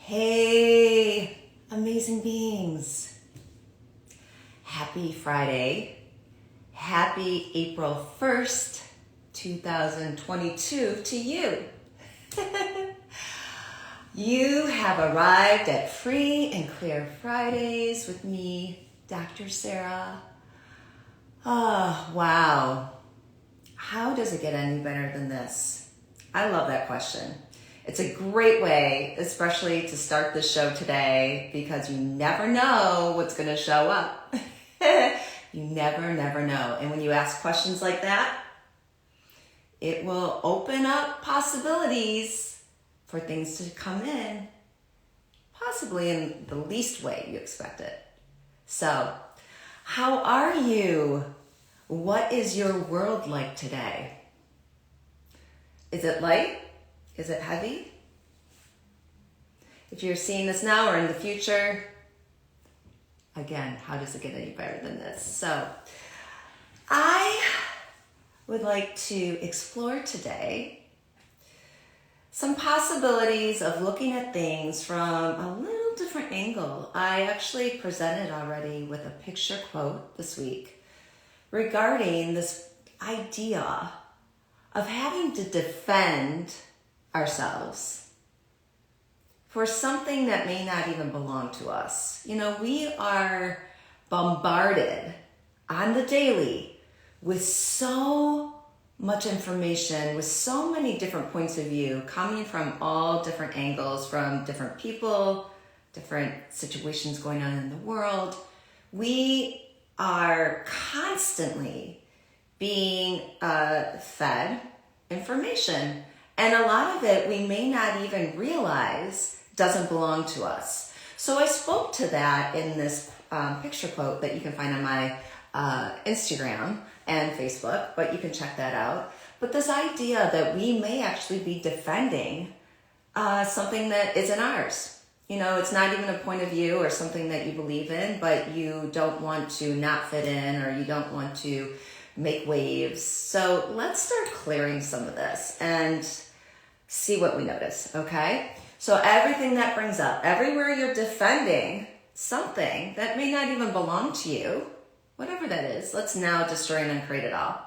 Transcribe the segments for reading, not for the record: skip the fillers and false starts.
Hey, amazing beings. Happy Friday. Happy April 1st, 2022 to you. You have arrived at Free and Clear Fridays with me, Dr. Sarah. Oh, wow. How does it get any better than this? I love that question. It's a great way, especially to start the show today, because you never know what's going to show up. You never know. And when you ask questions like that, it will open up possibilities for things to come in, possibly in the least way you expect it. So, how are you? What is your world like today? Is it light? Is it heavy? If you're seeing this now or in the future, again, how does it get any better than this? So, I would like to explore today some possibilities of looking at things from a little different angle. I actually presented already with a picture quote this week regarding this idea of having to defend ourselves for something that may not even belong to us. You know, we are bombarded on the daily with so much information, with so many different points of view coming from all different angles, from different people, different situations going on in the world. We are constantly being fed information. And a lot of it we may not even realize doesn't belong to us. So I spoke to that in this picture quote that you can find on my Instagram and Facebook, but you can check that out. But this idea that we may actually be defending something that isn't ours. You know, it's not even a point of view or something that you believe in, but you don't want to not fit in, or you don't want to make waves. So let's start clearing some of this and see what we notice, okay? So everything that brings up, everywhere you're defending something that may not even belong to you, whatever that is, let's now destroy and uncreate it all.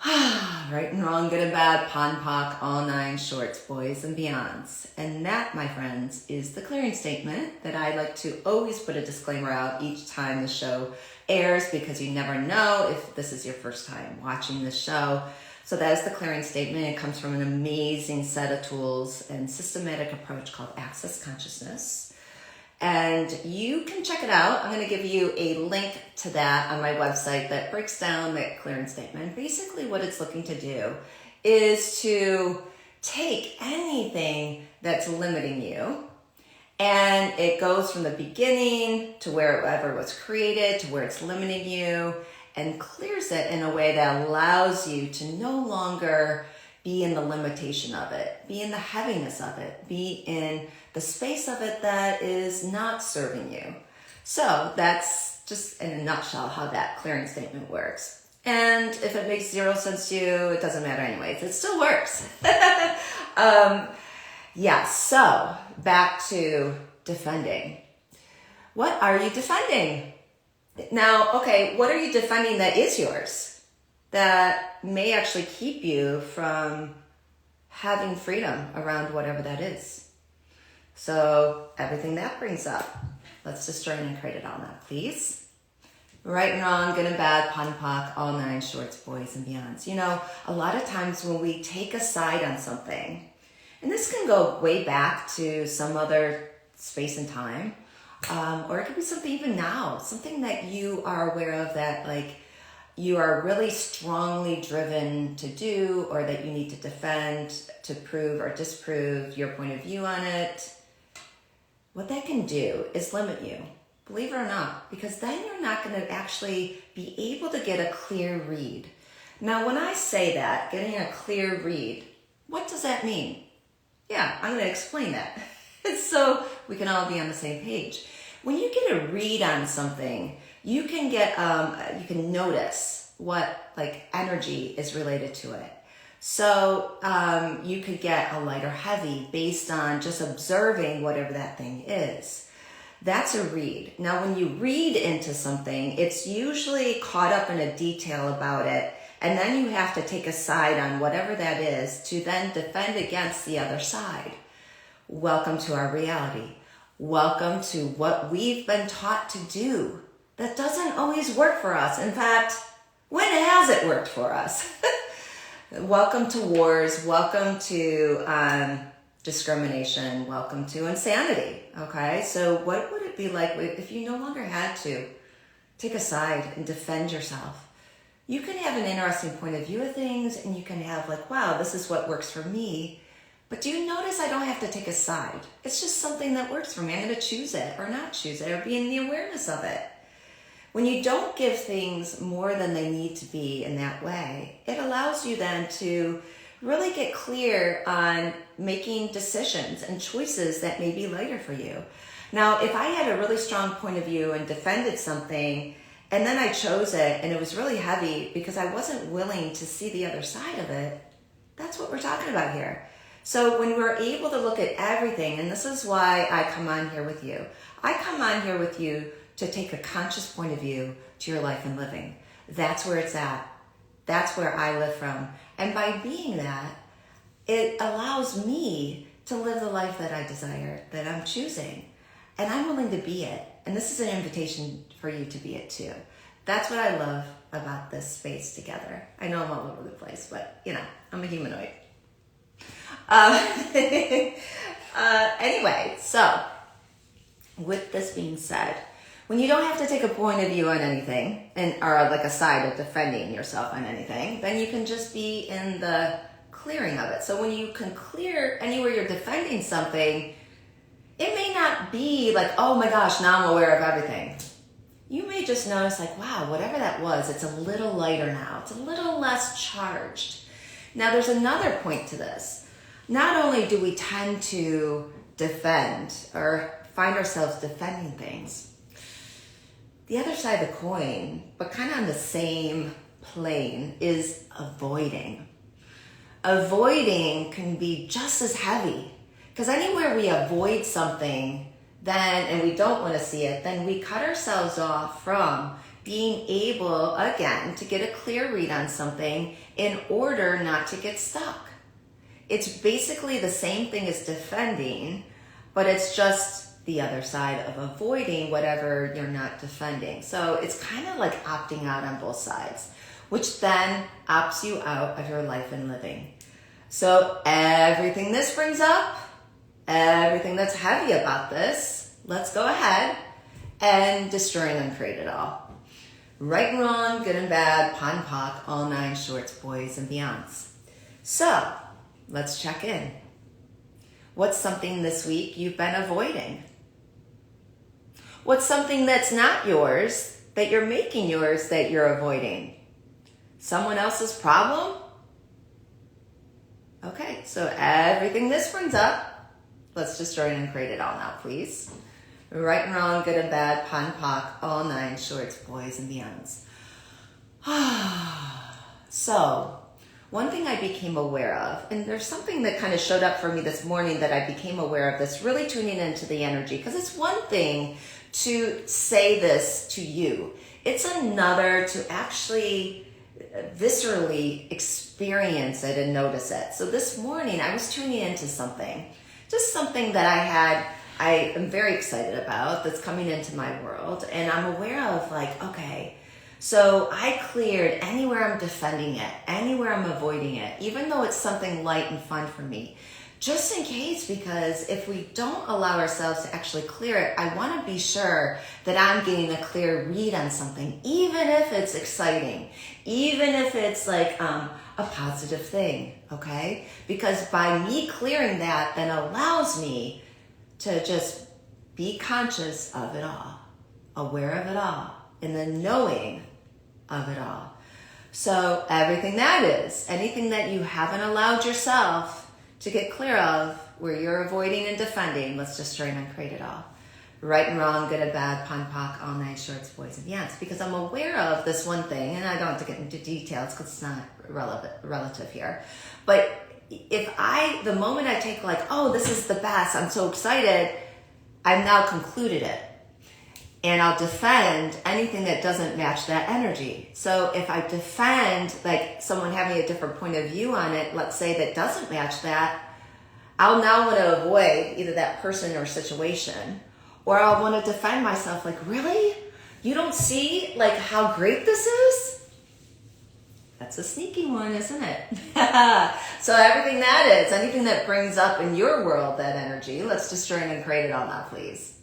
Right and wrong, good and bad, pon poc, all nine shorts, boys and beyonds. And that, my friends, is the clearing statement that I like to always put a disclaimer out each time the show airs, because you never know if this is your first time watching the show. So that is the clearing statement. It comes from an amazing set of tools and systematic approach called Access Consciousness. And you can check it out. I'm going to give you a link to that on my website that breaks down that clearing statement. Basically what it's looking to do is to take anything that's limiting you, and it goes from the beginning to wherever it was created to where it's limiting you, and clears it in a way that allows you to no longer be in the limitation of it, be in the heaviness of it, be in the space of it that is not serving you. So that's just in a nutshell how that clearing statement works. And if it makes zero sense to you, it doesn't matter anyways. It still works. So back to defending. What are you defending? Now, okay, what are you defending that is yours, that may actually keep you from having freedom around whatever that is? So everything that brings up, let's destroy and create it all now, please. Right and wrong, good and bad, pon poc, all nine shorts, boys and beyonds. You know, a lot of times when we take a side on something, and this can go way back to some other space and time, or it could be something even now, something that you are aware of that like you are really strongly driven to do, or that you need to defend, to prove or disprove your point of view on it. What that can do is limit you, believe it or not, because then you're not going to actually be able to get a clear read. Now, when I say that, getting a clear read, what does that mean? Yeah, I'm going to explain that so we can all be on the same page. When you get a read on something, you can get, you can notice what like energy is related to it. So you could get a light or heavy based on just observing whatever that thing is. That's a read. Now, when you read into something, it's usually caught up in a detail about it, and then you have to take a side on whatever that is to then defend against the other side. Welcome to our reality. Welcome to what we've been taught to do. That doesn't always work for us. In fact, when has it worked for us? Welcome to wars. Welcome to discrimination. Welcome to insanity. Okay, so what would it be like if you no longer had to take a side and defend yourself? You can have an interesting point of view of things, and you can have like, wow, this is what works for me. But do you notice I don't have to take a side? It's just something that works for me. I'm going to choose it or not choose it, or be in the awareness of it. When you don't give things more than they need to be in that way, it allows you then to really get clear on making decisions and choices that may be lighter for you. Now, if I had a really strong point of view and defended something, and then I chose it and it was really heavy because I wasn't willing to see the other side of it, that's what we're talking about here. So when we're able to look at everything, and this is why I come on here with you. I come on here with you to take a conscious point of view to your life and living. That's where it's at. That's where I live from. And by being that, it allows me to live the life that I desire, that I'm choosing. And I'm willing to be it. And this is an invitation for you to be it too. That's what I love about this space together. I know I'm all over the place, but I'm a humanoid. Anyway, so with this being said, when you don't have to take a point of view on anything or like a side of defending yourself on anything, then you can just be in the clearing of it. So when you can clear anywhere you're defending something, it may not be like, oh my gosh, now I'm aware of everything. You may just notice like, wow, whatever that was, it's a little lighter now. It's a little less charged. Now there's another point to this. Not only do we tend to defend or find ourselves defending things, the other side of the coin, but kind of on the same plane, is avoiding. Avoiding can be just as heavy, because anywhere we avoid something and we don't want to see it, then we cut ourselves off from being able, again, to get a clear read on something in order not to get stuck. It's basically the same thing as defending, but it's just the other side of avoiding whatever you're not defending. So it's kind of like opting out on both sides, which then opts you out of your life and living. So everything this brings up, everything that's heavy about this, let's go ahead and destroy and uncreate it all. Right and wrong, good and bad, POD and POC, all 9 shorts, boys and beyonds. So let's check in. What's something this week you've been avoiding? What's something that's not yours that you're making yours that you're avoiding? Someone else's problem? Okay, so everything this brings up, let's destroy and uncreate it all now, please. Right and wrong, good and bad, POD and POC, all 9 shorts, boys and beyonds. So, one thing I became aware of, and there's something that kind of showed up for me this morning that I became aware of this, really tuning into the energy, because it's one thing to say this to you. It's another to actually viscerally experience it and notice it. So this morning I was tuning into something, just something that I am very excited about that's coming into my world. And I'm aware of like, okay, so I cleared anywhere I'm defending it, anywhere I'm avoiding it, even though it's something light and fun for me, just in case, because if we don't allow ourselves to actually clear it, I want to be sure that I'm getting a clear read on something, even if it's exciting, even if it's like a positive thing, okay? Because by me clearing that then allows me to just be conscious of it all, aware of it all, and then knowing of it all. So everything that is, anything that you haven't allowed yourself to get clear of, where you're avoiding and defending, let's destroy and uncreate it all. Right and wrong, good and bad, pon poc, all nine shorts, boys and beyonds. Because I'm aware of this one thing, and I don't have to get into details because it's not relative here. But the moment I take like, oh, this is the best, I'm so excited, I've now concluded it. And I'll defend anything that doesn't match that energy. So if I defend like someone having a different point of view on it, let's say that doesn't match that, I'll now want to avoid either that person or situation, or I'll want to defend myself like, really? You don't see like how great this is? That's a sneaky one, isn't it? So everything that is, anything that brings up in your world that energy, let's destroy and create it on that, please.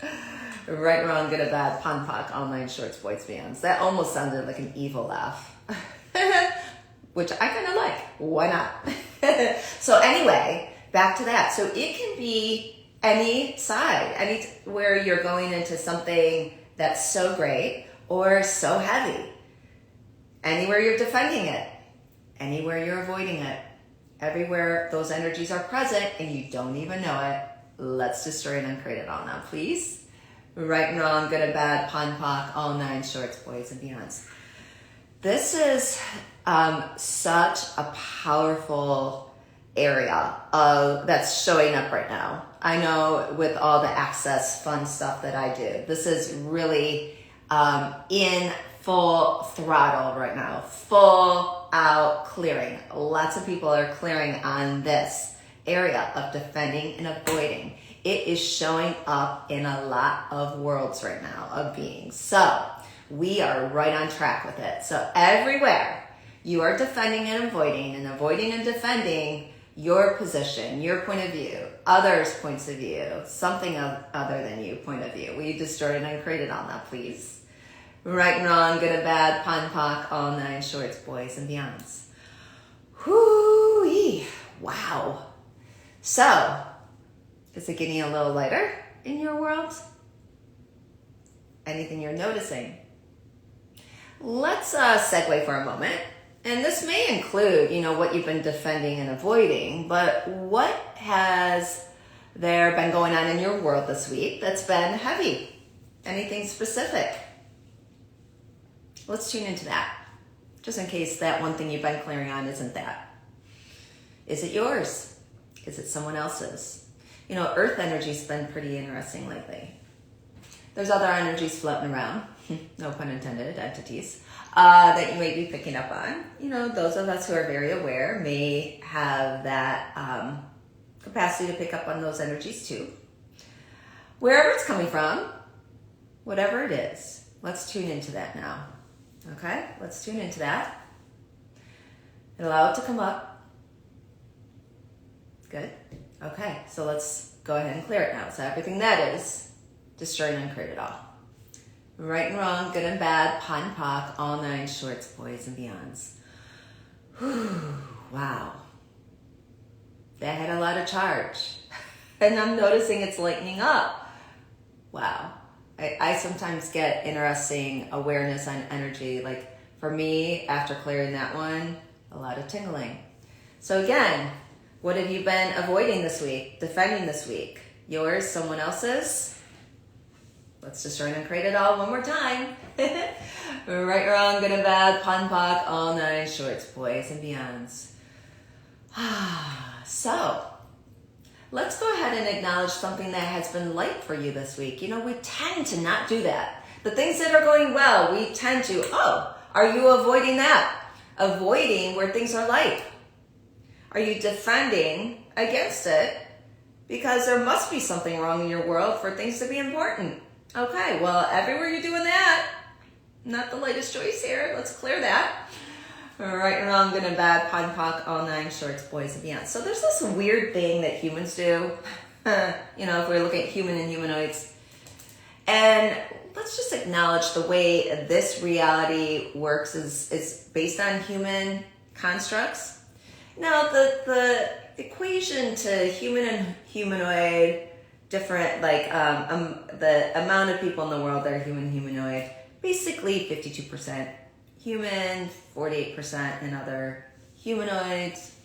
Right, wrong, good or bad, pon poc, all nine shorts, boys, beyonds. That almost sounded like an evil laugh, which I kind of like. Why not? So anyway, back to that. So it can be any side, where you're going into something that's so great or so heavy. Anywhere you're defending it, anywhere you're avoiding it, everywhere those energies are present and you don't even know it, let's destroy and uncreate it all now, please. Right and wrong, good and bad, pon poc, all nine shorts, boys and beyonds. This is such a powerful area that's showing up right now. I know with all the access fun stuff that I do, this is really in full throttle right now, full out clearing. Lots of people are clearing on this area of defending and avoiding. It is showing up in a lot of worlds right now of beings. So we are right on track with it. So everywhere you are defending and avoiding and defending your position, your point of view, others' points of view, something other than you point of view. Will you destroy it and create it on that, please? Right and wrong, good and bad, pon poc, all nine shorts, boys and beyonds. Whoo-wee. Wow. So, is it getting a little lighter in your world? Anything you're noticing? Let's segue for a moment. And this may include, what you've been defending and avoiding, but what has there been going on in your world this week that's been heavy? Anything specific? Let's tune into that, just in case that one thing you've been clearing on isn't that. Is it yours? Is it someone else's? Earth energy's been pretty interesting lately. There's other energies floating around, no pun intended, entities, that you may be picking up on. Those of us who are very aware may have that capacity to pick up on those energies too. Wherever it's coming from, whatever it is, let's tune into that now. Okay, let's tune into that and allow it to come up. Good. Okay, so let's go ahead and clear it now. So everything that is, destroy and uncreate it all. Right and wrong, good and bad, pon poc, all nine shorts, boys and beyonds. Whew, wow. That had a lot of charge. And I'm noticing it's lightening up. Wow. I sometimes get interesting awareness on energy. Like for me, after clearing that one, a lot of tingling. So again, what have you been avoiding this week, defending this week? Yours, someone else's? Let's destroy and create it all one more time. Right, wrong, good and bad, pon poc, all nine shorts, boys and beyonds. So, let's go ahead and acknowledge something that has been light for you this week. We tend to not do that. The things that are going well, we tend to, are you avoiding that? Avoiding where things are light. Are you defending against it? Because there must be something wrong in your world for things to be important. Okay, well, everywhere you're doing that, not the lightest choice here. Let's clear that. Right, wrong, good and bad, pon poc, all nine shorts, boys and beyond. So there's this weird thing that humans do. If we're looking at human and humanoids. And let's just acknowledge the way this reality works is based on human constructs. Now, the equation to human and humanoid, different, the amount of people in the world that are human and humanoid, basically 52% human, 48% in other humanoids.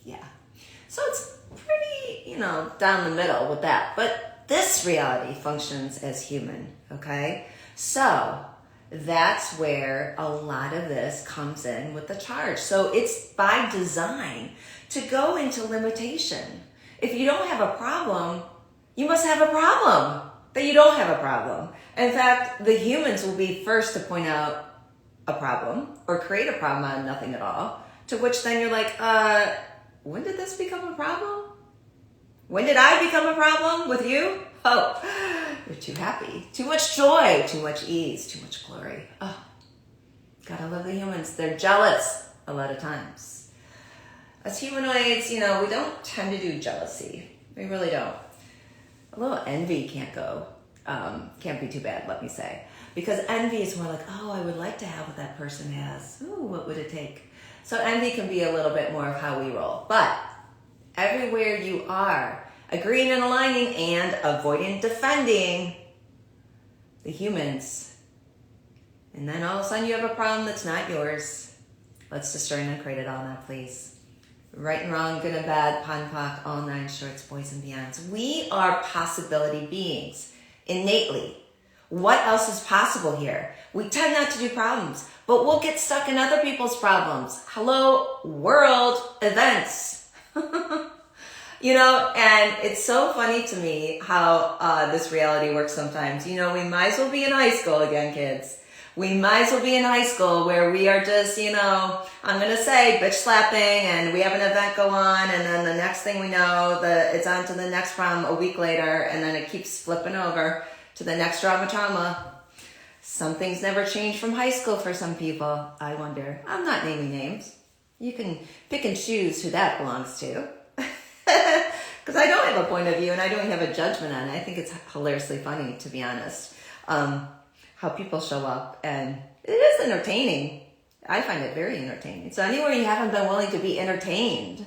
Yeah. So it's pretty, down the middle with that. But this reality functions as human, okay? So that's where a lot of this comes in with the charge. So it's by design to go into limitation. If you don't have a problem, you must have a problem that you don't have a problem. In fact, the humans will be first to point out a problem or create a problem out of nothing at all, to which then you're like, when did this become a problem? When did I become a problem with you? Oh, you're too happy. Too much joy, too much ease, too much glory. Oh, gotta love the humans. They're jealous a lot of times. As humanoids, we don't tend to do jealousy. We really don't. A little envy can't be too bad, let me say. Because envy is more like, oh, I would like to have what that person has. Ooh, what would it take? So envy can be a little bit more of how we roll. But everywhere you are, agreeing and aligning and avoiding defending the humans. And then all of a sudden you have a problem that's not yours. Let's destroy and uncreate it all now, please. Right and wrong, good and bad, POD and POC, all 9 shorts, boys and beyonds. We are possibility beings, innately. What else is possible here? We tend not to do problems, but we'll get stuck in other people's problems. Hello, world events. And it's so funny to me how this reality works sometimes. We might as well be in high school again, kids. We might as well be in high school where we are just, I'm going to say bitch slapping, and we have an event go on, and then the next thing we know, it's on to the next prom a week later, and then it keeps flipping over to the next trauma. Some things never change from high school for some people, I wonder. I'm not naming names. You can pick and choose who that belongs to. Because I don't have a point of view and I don't have a judgment on it. I think it's hilariously funny, to be honest, how people show up, and it is entertaining. I find it very entertaining. So anywhere you haven't been willing to be entertained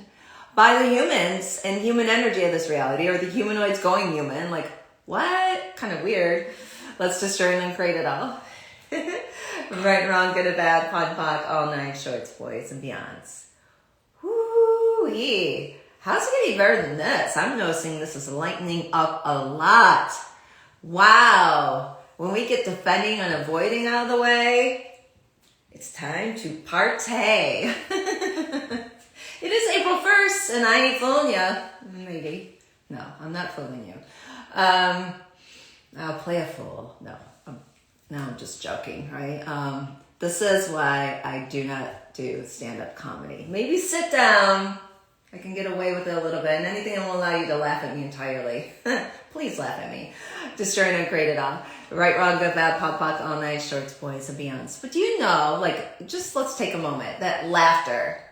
by the humans and human energy of this reality, or the humanoids going human, like, what? Kind of weird. Let's destroy and uncreate it all. Right and wrong, good and bad, POD and POC, all 9 shorts, boys and beyonds. Woo-wee. How's it going to be better than this? I'm noticing this is lightening up a lot. Wow. When we get defending and avoiding out of the way, it's time to partay. It is April 1st, and I ain't fooling you. Maybe. No, I'm not fooling you. I'll play a fool. No, I'm just joking, right? This is why I do not do stand-up comedy. Maybe sit down. I can get away with it a little bit, and anything that will allow you to laugh at me entirely. Please laugh at me. Destroy and uncreate it all. Right, wrong, good, bad, POD, POC, all 9 shorts, boys and beyonds. But do you know, just let's take a moment, that laughter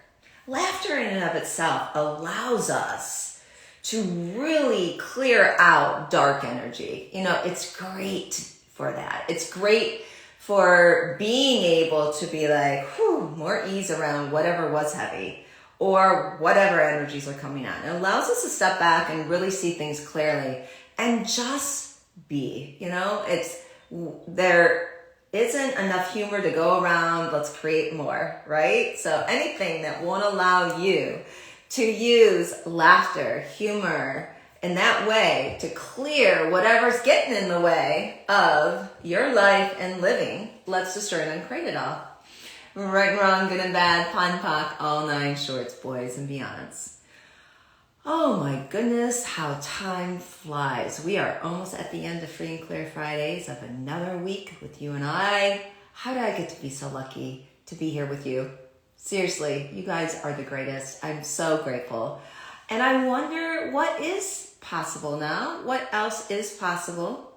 in and of itself allows us to really clear out dark energy. It's great for that. It's great for being able to be like, more ease around whatever was heavy, or whatever energies are coming on. It allows us to step back and really see things clearly and just be, there isn't enough humor to go around. Let's create more, right? So anything that won't allow you to use laughter, humor in that way to clear whatever's getting in the way of your life and living, let's destroy and uncreate it all. Right and wrong, good and bad, POD and POC, all 9 shorts, boys and beyonds. Oh my goodness, how time flies. We are almost at the end of Free and Clear Fridays of another week with you and I. How did I get to be so lucky to be here with you? Seriously, you guys are the greatest. I'm so grateful. And I wonder what is possible now? What else is possible?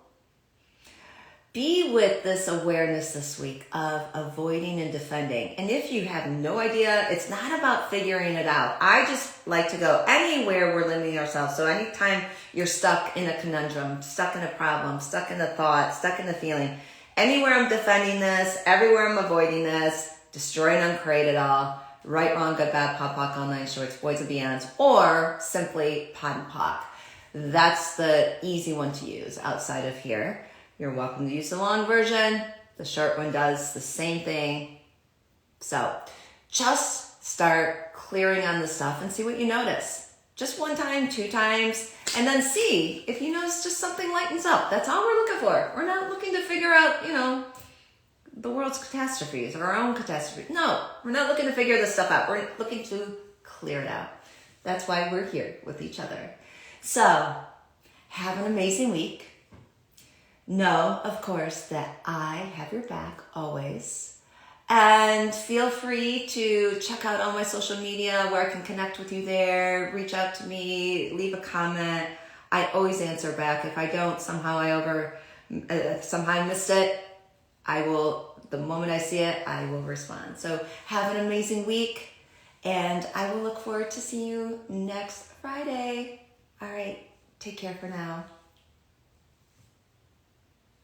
Be with this awareness this week of avoiding and defending. And if you have no idea, it's not about figuring it out. I just like to go anywhere we're limiting ourselves. So anytime you're stuck in a conundrum, stuck in a problem, stuck in a thought, stuck in a feeling, anywhere I'm defending this, everywhere I'm avoiding this, destroy and uncreate it all, right, wrong, good, bad, POD, POC, all 9 shorts, boys and beyonds, or simply POD and POC. That's the easy one to use outside of here. You're welcome to use the long version. The short one does the same thing. So just start clearing on the stuff and see what you notice. Just 1 time, 2 times. And then C, if you notice just something lightens up. That's all we're looking for. We're not looking to figure out, the world's catastrophes or our own catastrophes. No, we're not looking to figure this stuff out. We're looking to clear it out. That's why we're here with each other. So, have an amazing week. Know, of course, that I have your back always. And feel free to check out all my social media where I can connect with you there. Reach out to me, leave a comment. I always answer back. If I don't, somehow I missed it, the moment I see it, I will respond. So have an amazing week, and I will look forward to seeing you next Friday. All right, take care for now.